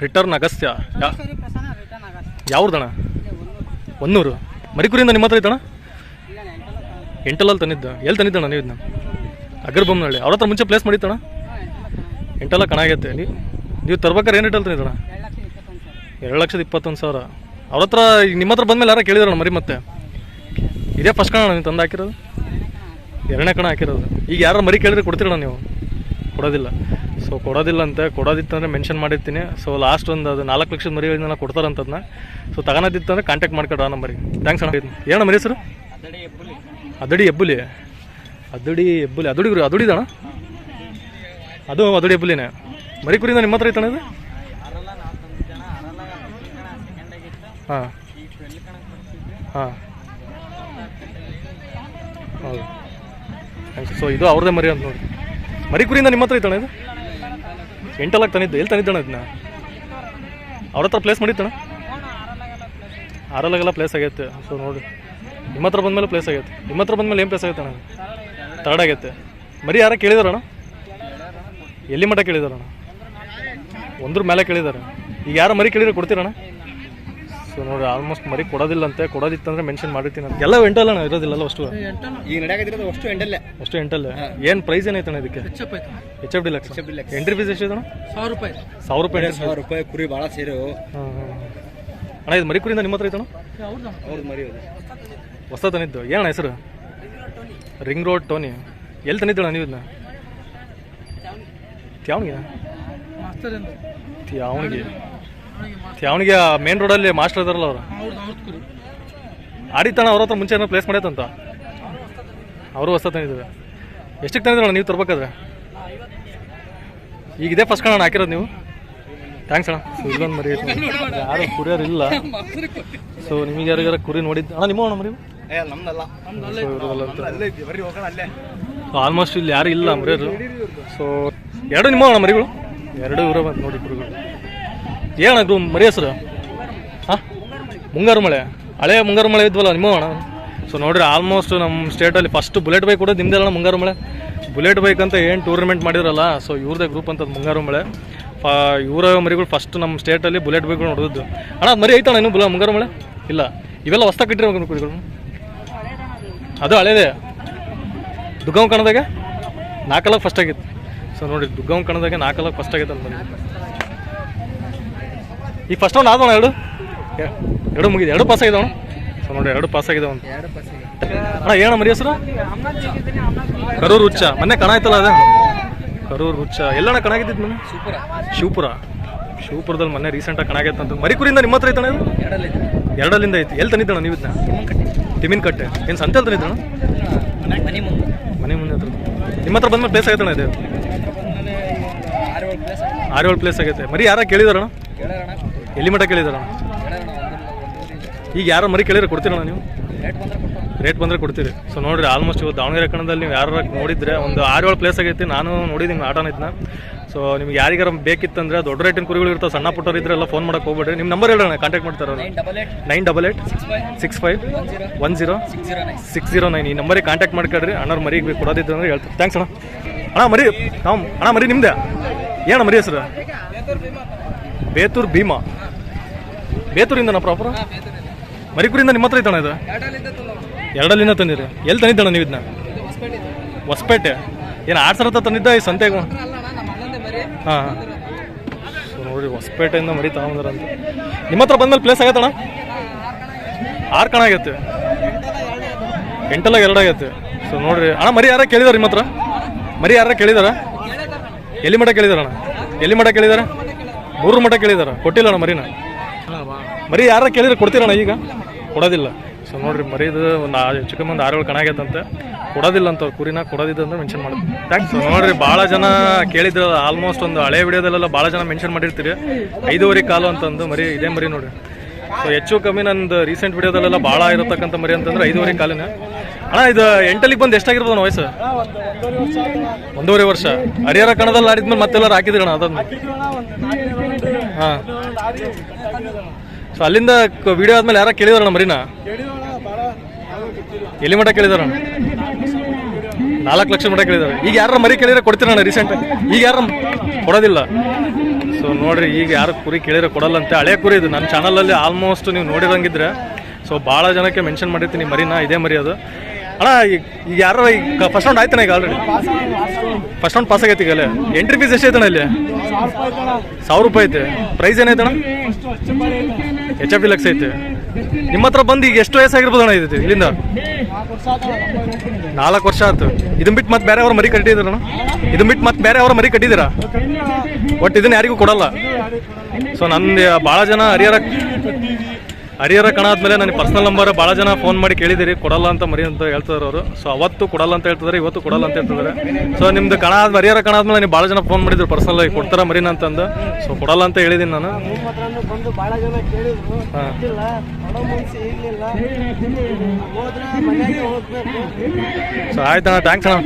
Return Agastya. ಯಾವ್ದಣ್ಣ? Honnur. ಮರಿಕುರಿಯಿಂದ ನಿಮ್ಮ ಹತ್ರ ಐತಣ್ಣ? ಎಂಟಲಲ್ಲಿ ತಂದಿದ್ದ. ಎಲ್ಲಿ ತಂದಿದ್ದಣ್ಣ ನೀವು ಇದನ್ನ? ಅಗರ್ಬೊಮ್ಮನಹಳ್ಳಿ. ಅವ್ರ ಹತ್ರ ಮುಂಚೆ ಪ್ಲೇಸ್ ಮಾಡಿತ್ತಣ್ಣ? ಎಂಟೆಲ್ಲ ಕಣಾಗೈತೆ. ನೀವು ತರ್ಬೇಕಾರೆ ಏನು ರೇಟಲ್ಲಿ ತಂದಿದ್ದಣ್ಣ? 2,21,000. ಅವ್ರ ಹತ್ರ ಈಗ ನಿಮ್ಮ ಹತ್ರ ಬಂದಮೇಲೆ ಯಾರು ಕೇಳಿದ್ರಣ್ಣ ಮರಿ? ಮತ್ತೆ ಇದೇ ಫಸ್ಟ್ ಕಣ ನೀವು ತಂದು ಹಾಕಿರೋದು? ಎರಡನೇ ಕಣ ಹಾಕಿರೋದು. ಈಗ ಯಾರು ಮರಿ ಕೇಳಿದ್ರೆ ಕೊಡ್ತೀರಣ್ಣ ನೀವು? ಕೊಡೋದಿಲ್ಲ. ಸೊ ಕೊಡೋದಿಲ್ಲ ಅಂತೆ. ಕೊಡೋದಿತ್ತಂದರೆ ಮೆನ್ಷನ್ ಮಾಡಿರ್ತೀನಿ. ಸೊ ಲಾಸ್ಟ್ ಒಂದು ಅದು 4 ಲಕ್ಷದ ಮರಿಗಳನ್ನ ಕೊಡ್ತಾರಂತದನ್ನ. ಸೊ ತಗೋದಿತ್ತಂದ್ರೆ ಕಾಂಟ್ಯಾಕ್ಟ್ ಮಾಡ್ಕೊಡ್ರ ಆ ನಂಬರಿಗೆ. ಥ್ಯಾಂಕ್ಸ್ ಅಣ್ಣ. ಏನಣ್ಣ ಮರಿ ಹೆಸರು? ಅದಡಿ ಹೆಬ್ಬುಲಿ. ಅದಡಿದಣ್ಣ? ಅದು ಅದಡಿ ಹೆಬ್ಬುಲಿನೇ. ಮರಿ ಕುರಿಯಿಂದ ನಿಮ್ಮ ಹತ್ರ ಐತಣ್ಣ ಇದು? ಹಾಂ ಹಾಂ ಹೌದು. ಥ್ಯಾಂಕ್ಸ್. ಸೊ ಇದು ಅವ್ರದ್ದೇ ಮರಿ ಅಂತ ನೋಡಿ. ಮರಿ ಕುರಿಯಿಂದ ನಿಮ್ಮ ಹತ್ರ ಐತಣ್ಣ ಇದು? ಎಂಟಲಾಗಿ ತಂದಿದ್ದು. ಎಲ್ಲಿ ತಂದಿದ್ದಣ್ಣ ಇದನ್ನ? ಅವ್ರ ಹತ್ರ ಪ್ಲೇಸ್ ಮಾಡಿತ್ತಣ್ಣ? ಆರಲ್ಲಾಗೆಲ್ಲ ಪ್ಲೇಸ್ ಆಗೈತೆ. ಸೊ ನೋಡಿ ನಿಮ್ಮ ಹತ್ರ ಬಂದಮೇಲೆ ಪ್ಲೇಸ್ ಆಗೈತೆ. ನಿಮ್ಮ ಹತ್ರ ಬಂದಮೇಲೆ ಏನು ಪ್ಲೇಸ್ ಆಗೈತೆ ಅಣ್ಣ? ಥರ್ಡ್ ಆಗೈತೆ. ಮರಿ ಯಾರ ಕೇಳಿದಾರಣ್ಣ? ಎಲ್ಲಿ ಮಟ್ಟ ಕೇಳಿದಾರಣ್ಣ? ಒಂದ್ರ ಮೇಲೆ ಕೇಳಿದಾರೆ. ಈಗ ಯಾರು ಮರಿ ಕೇಳಿದ್ರೆ ಕೊಡ್ತೀರಣ್ಣ? ಸೊ ನೋಡಿ ಆಲ್ಮೋಸ್ಟ್ ಮರಿ ಕೊಡೋದಿಲ್ಲ ಅಂತೆ. ಕೊಡೋದಿತ್ತಂದ್ರೆ ಮೆನ್ಷನ್ ಮಾಡಿರ್ತೀನಿ ಅಂತ. ಎಲ್ಲ ಎಂಟಲ್ಲ ಇರೋದಿಲ್ಲ ಅಷ್ಟು? ಈಗ ನಡೆಯೋದಿರೋದು ಅಷ್ಟು ಎಂಟಲ್ಲೇ. ಏನು ಪ್ರೈಸ್ ಏನೈತಣ್ಣ ಇದಕ್ಕೆ? HF deluxe. ಎಂಟ್ರಿ ಫೀಸ್ ಎಷ್ಟು ಇದಣ್ಣ? 1,000 ರೂಪಾಯಿ. ಕುರಿ ಭಾಳ ಸೇರು. ಅಣ್ಣ ಇದು ಮರಿ ಕುರಿಯಿಂದ ನಿಮ್ಮ ಹತ್ರ ಐತಣ್ಣ? ಅವ್ರದ್ದು ಮರಿ ಹೊಸ ತಂದಿದ್ದು. ಏನಣ್ಣ ಹೆಸರು? Ring road Tony. ಎಲ್ಲಿ ತಂದಿದ್ದಣ್ಣ ನೀವು ಇದನ್ನ? ತ್ಯಾವಣಿಗೆ ಮೇನ್ ರೋಡಲ್ಲಿ ಮಾಸ್ಟರ್ ಇದಾರಲ್ಲ ಅವರು? ಆಡಿತಣ್ಣ ಅವ್ರ ಹತ್ರ ಮುಂಚೆ ಏನೋ ಪ್ಲೇಸ್ ಮಾಡೈತಂತ. ಅವರು ಹೊಸ ತಂದಿದ್ದಾರೆ. ಎಷ್ಟಕ್ಕೆ ತಂದಿದ್ರಣ್ಣ ನೀವು ತರ್ಬೇಕಾದ್ರೆ? ಈಗ ಇದೇ ಫಸ್ಟ್ ಕಣ ಹಾಕಿರೋದು ನೀವು? ಥ್ಯಾಂಕ್ಸ್ ಅಣ್ಣ. ಸೊ ಇಲ್ಲೊಂದು ಮರಿ ಯಾರು ಕುರಿಯರ್ ಇಲ್ಲ. ಸೊ ನಿಮಗೆ ಯಾರಿಗಾರ ಕುರಿ ನೋಡಿದ್ದು ಅಣ್ಣ? ನಿಮ್ಮ ಅಣ್ಣ ಮರಿ ಆಲ್ಮೋಸ್ಟ್ ಇಲ್ಲಿ ಯಾರು ಇಲ್ಲ ಮರಿಯರು. ಸೊ ಎರಡು ನಿಮ್ಮ ಅಣ್ಣ ಮರಿಗಳು? ಎರಡು ಇವರ ಬಂದು ನೋಡಿ ಕುರಿಗಳು. ಏನದು ಮರಿ ಹೆಸರು? ಹಾಂ ಮುಂಗಾರು ಮಳೆ. ಹಳೆ ಮುಂಗಾರು ಮಳೆ ಇದ್ವಲ್ಲ ನಿಮ್ಮ ಅಣ್ಣ? ಸೊ ನೋಡಿರಿ ಆಲ್ಮೋಸ್ಟ್ ನಮ್ಮ ಸ್ಟೇಟಲ್ಲಿ ಫಸ್ಟ್ ಬುಲೆಟ್ ಬೈಕ್ ಕೂಡ ನಿಮ್ದೇ ಅಣ್ಣ ಮುಂಗಾರು ಮಳೆ. ಬುಲೆಟ್ ಬೈಕ್ ಅಂತ ಏನು ಟೂರ್ನಮೆಂಟ್ ಮಾಡಿದ್ರಲ್ಲ, ಸೊ ಇವ್ರದೇ ಗ್ರೂಪ್ ಅಂತದ್ದು ಮುಂಗಾರು ಮಳೆ. ಇವರ ಮರಿಗಳು ಫಸ್ಟ್ ನಮ್ಮ ಸ್ಟೇಟಲ್ಲಿ ಬುಲೆಟ್ ಬೈಕ್ಗಳು ನೋಡಿದ್ದು. ಅಣ್ಣ ಅದು ಮರಿ ಐತಣ್ಣ ಇನ್ನೂ ಮುಂಗಾರು ಮಳೆ? ಇಲ್ಲ. ಇವೆಲ್ಲ ಹೊಸ್ತಾಗಿ ಕಟ್ಟಿರೋ ಕುರಿಗಳು? ಅದು ಹಳೇದೇ. ದುಗ್ಗಾಂವ್ ಕಣದಾಗೆ 4 ಫಸ್ಟ್ ಆಗಿತ್ತು. ಸೊ ನೋಡಿ ದುಗ್ಗಾಂವ್ ಕಣದಾಗೆ 4 ಫಸ್ಟ್ ಆಗೈತೆ ಅಂತ ಮರಿ. ಈಗ ಫಸ್ಟ್ ಒಂದು ಆದವಣ? ಎರಡು ಮುಗಿದೆ. 2 ಪಾಸ್ ಆಗಿದಾವಣ. ಸೊ ನೋಡಿ 2 ಪಾಸ್ ಆಗಿದಾವ ಅಂತ. ಅಣ್ಣ ಏನ ಮರಿ ಹೆಸರು? ಕರೂರು ಹುಚ್ಚ. ಮೊನ್ನೆ ಕಣ ಆಯ್ತಲ್ಲ ಅದೇ ಕರೂರು ಹುಚ್ಚ. ಎಲ್ಲಣ್ಣ ಕಣ ಆಗಿದ್ದು ಮೊನ್ನೆ? ಶಿವಪುರದಲ್ಲಿ ಮೊನ್ನೆ ರೀಸೆಂಟಾಗಿ ಕಣ ಆಗೈತೆ ಅಂತ. ಮರಿ ಕುರಿಯಿಂದ ನಿಮ್ಮ ಹತ್ರ ಐತಣ್ಣ ಇದು? ಎರಡಲ್ಲಿಂದ ಐತಿ. ಎಲ್ಲಿ ತಂದಿದ್ದಣ್ಣ ನೀವು ಇದನ್ನ? ತಿಮಿನ್ ಕಟ್ಟೆ. ಏನು ಸಂತೆಯಲ್ಲಿ ತಂದಿದ್ದಣ್ಣ? ಮನೆ ಮುಂದೆ ಹತ್ರ. ನಿಮ್ಮ ಹತ್ರ ಬಂದ್ಮೇಲೆ ಪ್ಲೇಸ್ ಆಗೈತಣ್ಣ ಇದು? 6-7 ಪ್ಲೇಸ್ ಆಗೈತೆ. ಮರಿ ಯಾರ ಕೇಳಿದಾರಣ್ಣ? ಎಲ್ಲಿ ಮಟ್ಟ ಕೇಳಿದಾರಣ್ಣ? ಈಗ ಯಾರು ಮರಿ ಕೇಳಿದ್ರೆ ಕೊಡ್ತೀರಣ್ಣ ನೀವು? ರೇಟ್ ಬಂದರೆ ಕೊಡ್ತೀರಿ. ಸೊ ನೋಡಿರಿ ಆಲ್ಮೋಸ್ಟ್ ಇವತ್ತು ದಾವಣಗೆರೆ ಕಣದಲ್ಲಿ ನೀವು ಯಾರು ನೋಡಿದ್ರೆ ಒಂದು 6-7 ಪ್ಲೇಸ್ ಆಗೈತಿ. ನಾನು ನೋಡಿದ್ದೀನಿ ಆಟನ ಇದನ್ನ. ಸೊ ನಿಮ್ಗೆ ಯಾರಿಗಾರ ಬೇಕಿತ್ತಂದ್ರೆ ದೊಡ್ಡ ರೇಟಿನ ಕುರಿಗಳು ಇರ್ತಾವೆ. ಸಣ್ಣ ಪುಟ್ಟರು ಇದ್ರೆ ಎಲ್ಲ ಫೋನ್ ಮಾಡೋಕೆ ಹೋಗ್ಬೇಡ್ರಿ. ನಿಮ್ಮ ನಂಬರ್ ಹೇಳೋಣ, ಕಾಂಟ್ಯಾಕ್ಟ್ ಮಾಡ್ತಾರೆ. 98865106009. ಈ ನಂಬರಿಗೆ ಕಾಂಟ್ಯಾಕ್ಟ್ ಮಾಡ್ಕೊಡ್ರಿ. ಅಣ್ಣವ್ರ ಮರಿಗೆ ಕೊಡೋದಿದ್ದು ಅಂದ್ರೆ ಹೇಳ್ತಾರೆ. ಥ್ಯಾಂಕ್ಸ್ ಅಣ್ಣ. ಅಣ್ಣ ಮರಿ ನಿಮ್ದೆ? ಏನಣ್ಣ ಮರಿ ಹೆಸರು? ಬೇತೂರು ಭೀಮಾ. ಬೇತೂರಿಂದ ಪ್ರಾಪರ್? ಮರಿಕುರಿಯಿಂದ ನಿಮ್ಮ ಹತ್ರ ಐತಣ್ಣ ಇದು? ಎರಡಲ್ಲಿಂದ ತಂದಿರಿ. ಎಲ್ಲಿ ತಂದಿದ್ದಣ್ಣ ನೀವು ಇದನ್ನ? ಹೊಸಪೇಟೆ. ಏನು ಆಡ್ಸರ ಹತ್ರ ತಂದಿದ್ದ ಈ ಸಂತೆಗೂ? ಹಾಂ ಸೊ ನೋಡಿರಿ ಹೊಸಪೇಟೆಯಿಂದ ಮರಿ ತಗೊಂಡ್ರಂತ. ನಿಮ್ಮ ಹತ್ರ ಬಂದ್ಮೇಲೆ ಪ್ಲೇಸ್ ಆಗೈತಣ್ಣ? 6 ಕಣ ಆಗೈತೆ. 8 2 ಆಗೈತೆ. ಸೊ ನೋಡಿರಿ ಅಣ್ಣ ಮರಿ ಯಾರ ಕೇಳಿದಾರೆ ನಿಮ್ಮ ಹತ್ರ? ಮರಿ ಯಾರ ಕೇಳಿದಾರ? ಎಲ್ಲಿ ಮಠ ಕೇಳಿದಾರಣ್ಣ? ಎಲ್ಲಿ ಮಠ ಕೇಳಿದಾರೆ? 3 ಮಠ ಕೇಳಿದಾರ. ಕೊಟ್ಟಿಲ್ಲ ಅಣ್ಣ ಮರಿನ? ಮರಿ ಯಾರ ಕೇಳಿದ್ರೆ ಕೊಡ್ತೀರಣ್ಣ? ಈಗ ಕೊಡೋದಿಲ್ಲ. ಸೊ ನೋಡಿರಿ ಮರಿದು ಒಂದು ಚಿಕನ್ ಒಂದು 6-7 ಕಣ ಆಗೈತಂತೆ. ಕೊಡೋದಿಲ್ಲ ಅಂತ ಕುರಿನ. ಕೊಡೋದಿದ್ದು ಅಂದ್ರೆ ಮೆನ್ಷನ್ ಮಾಡೋದು. ಥ್ಯಾಂಕ್ಸ್. ನೋಡಿರಿ ಭಾಳ ಜನ ಕೇಳಿದ್ರು. ಆಲ್ಮೋಸ್ಟ್ ಒಂದು ಹಳೆ ವಿಡಿಯೋದಲ್ಲೆಲ್ಲ ಭಾಳ ಜನ ಮೆನ್ಷನ್ ಮಾಡಿರ್ತೀರಿ 5.5 ಕಾಲು ಅಂತಂದು ಮರಿ. ಇದೇ ಮರಿ ನೋಡಿರಿ. ಸೊ ಹೆಚ್ಚು ಕಮ್ಮಿ ನಂದು ರೀಸೆಂಟ್ ವಿಡಿಯೋದಲ್ಲೆಲ್ಲ ಭಾಳ ಇರತಕ್ಕಂಥ ಮರಿ ಅಂತಂದ್ರೆ 5.5 ಕಾಲಿನ. ಅಣ್ಣ ಇದು 8 ಬಂದು ಎಷ್ಟಾಗಿರ್ಬೋದು ಅಣ್ಣ ವಯಸ್ಸು? 1.5 ವರ್ಷ. ಹರಿಹರ ಕಣದಲ್ಲಿ ಆಡಿದ್ಮೇಲೆ ಮತ್ತೆಲ್ಲರೂ ಹಾಕಿದ್ರಣ್ಣ ಅದನ್ನು? ಹಾಂ. ಸೊ ಅಲ್ಲಿಂದ ವಿಡಿಯೋ ಆದ್ಮೇಲೆ ಯಾರ ಕೇಳಿದಾರಣ್ಣ ಮರಿನ? ಎಲ್ಲಿ ಮಠ ಕೇಳಿದಾರಣ್ಣ? 4 ಲಕ್ಷ ಮಠ ಕೇಳಿದಾರೆ. ಈಗ ಯಾರ ಮರಿ ಕೇಳಿದ್ರೆ ಕೊಡ್ತೀರಣ್ಣ ರೀಸೆಂಟ್? ಈಗ ಯಾರ ಕೊಡೋದಿಲ್ಲ. ಸೊ ನೋಡ್ರಿ, ಈಗ ಯಾರು ಕುರಿ ಕೇಳಿದ್ರೆ ಕೊಡಲ್ಲಂತೆ. ಹಳೆ ಕುರಿ ಇದು. ನನ್ನ ಚಾನಲಲ್ಲಿ ಆಲ್ಮೋಸ್ಟ್ ನೀವು ನೋಡಿರಂಗಿದ್ರೆ ಸೊ ಭಾಳ ಜನಕ್ಕೆ ಮೆನ್ಷನ್ ಮಾಡಿರ್ತೀನಿ ಮರಿನ, ಇದೇ ಮರಿ ಅದು. ಅಣ್ಣ ಈಗ ಯಾರು ಈಗ ಫಸ್ಟ್ ರೌಂಡ್ ಆಯ್ತಾನ ಈಗ ಆಲ್ರೆಡಿ? ಫಸ್ಟ್ ರೌಂಡ್ ಪಾಸ್ ಆಗೈತಿ. ಈಗ ಅಲ್ಲೇ ಎಂಟ್ರಿ ಫೀಸ್ ಎಷ್ಟೈತಣ್ಣ ಇಲ್ಲಿ? 1000 ರೂಪಾಯಿ ಐತೆ. ಪ್ರೈಸ್ ಏನೈತಣ್ಣ? HF ಲಕ್ಷ ಐತೆ. ನಿಮ್ಮ ಹತ್ರ ಬಂದು ಈಗ ಎಷ್ಟು ವಯಸ್ಸಾಗಿರ್ಬೋದು ಅಣ್ಣ ಇದು ಇಲ್ಲಿಂದ? 4 ವರ್ಷ ಆಯ್ತು. ಇದನ್ನ ಬಿಟ್ಟು ಮತ್ತೆ ಬೇರೆ ಅವ್ರ ಮರಿ ಕಟ್ಟಿದ್ದೀರಣ್ಣ? ಇದನ್ನ ಬಿಟ್ಟು ಮತ್ತೆ ಬೇರೆ ಅವ್ರ ಮರಿ ಕಟ್ಟಿದ್ದೀರಾ? ಒಟ್ಟು ಇದನ್ನ ಯಾರಿಗೂ ಕೊಡಲ್ಲ. ಸೊ ನಂದು ಭಾಳ ಜನ ಹರಿಹರ ಕಣ ಆದ್ಮೇಲೆ ನನಗೆ ಪರ್ಸನಲ್ ನಂಬರ್ ಭಾಳ ಜನ ಫೋನ್ ಮಾಡಿ ಕೇಳಿದಿರಿ, ಕೊಡಲ್ಲ ಅಂತ ಮರಿ ಅಂತ ಹೇಳ್ತಿದಾರೆ ಅವರು. ಸೊ ಅವತ್ತು ಕೊಡಲ್ಲ ಅಂತ ಹೇಳ್ತಿದ್ದಾರೆ, ಇವತ್ತು ಕೊಡಲ್ಲ ಅಂತ ಹೇಳ್ತಿದ್ದಾರೆ. ಸೊ ನಿಮ್ದು ಹರಿಹರ ಕಣ ಆದ್ಮೇಲೆ ನನಗೆ ಭಾಳ ಜನ ಫೋನ್ ಮಾಡಿದ್ರು ಪರ್ಸನಲ್ ಆಗಿ, ಕೊಡ್ತಾರ ಮರಿನ ಅಂತಂದು. ಸೊ ಕೊಡಲ್ಲ ಅಂತ ಹೇಳಿದ್ದೀನಿ ನಾನು. ಸೊ ಆಯ್ತು ಅಣ್ಣ, ಥ್ಯಾಂಕ್ಸ್ ಅಣ್ಣ.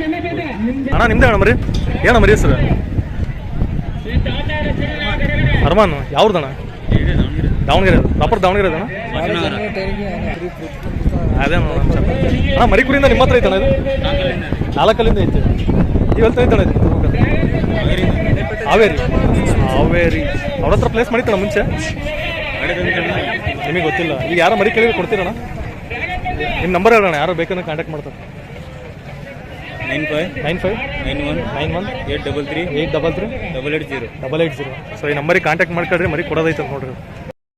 ಅಣ್ಣ ನಿಮ್ದೇ ಅಣ್ಣ ಮರಿ? ಏನಣ್ಣ ಮರಿ ಹೆಸರು? ಅರ್ಮಾನ್. ಯಾವ್ದಣ್ಣ? ದಾವಣಗೆರೆ. ಪ್ರಾಪರ್ ದಾವಣಗೆರೆ ಅಣ್ಣ? ಅದೇ ಅಣ್ಣ, ಮರಿ ಕುರಿಯಿಂದ ನಿಮ್ಮ ಹತ್ರ ಐತಣ್ಣ ಇದು? 4 ಐತೆ. ಇವತ್ತು ಐತಣ್ಣ ಇದು? ಹಾವೇರಿ. ಅವ್ರ ಹತ್ರ ಪ್ಲೇಸ್ ಮಾಡಿತ್ತಣ್ಣ ಮುಂಚೆ? ನಿಮಗೆ ಗೊತ್ತಿಲ್ಲ. ಈಗ ಯಾರೋ ಮರಿ ಕೇಳಿದ್ರೆ ಕೊಡ್ತೀರಣ್ಣ? ನಿಮ್ಮ ನಂಬರ್ ಹೇಳೋಣ, ಯಾರು ಬೇಕಂದ್ರೆ ಕಾಂಟ್ಯಾಕ್ಟ್ ಮಾಡ್ತಾರೆ. 9591 833 833 880. ಸೊ ಈ ನಂಬರಿಗೆ ಕಾಂಟ್ಯಾಕ್ಟ್ ಮಾಡ್ಕೊಳ್ರಿ, ಮರಿ ಕೊಡೋದೈತೆ ನೋಡ್ರಿ.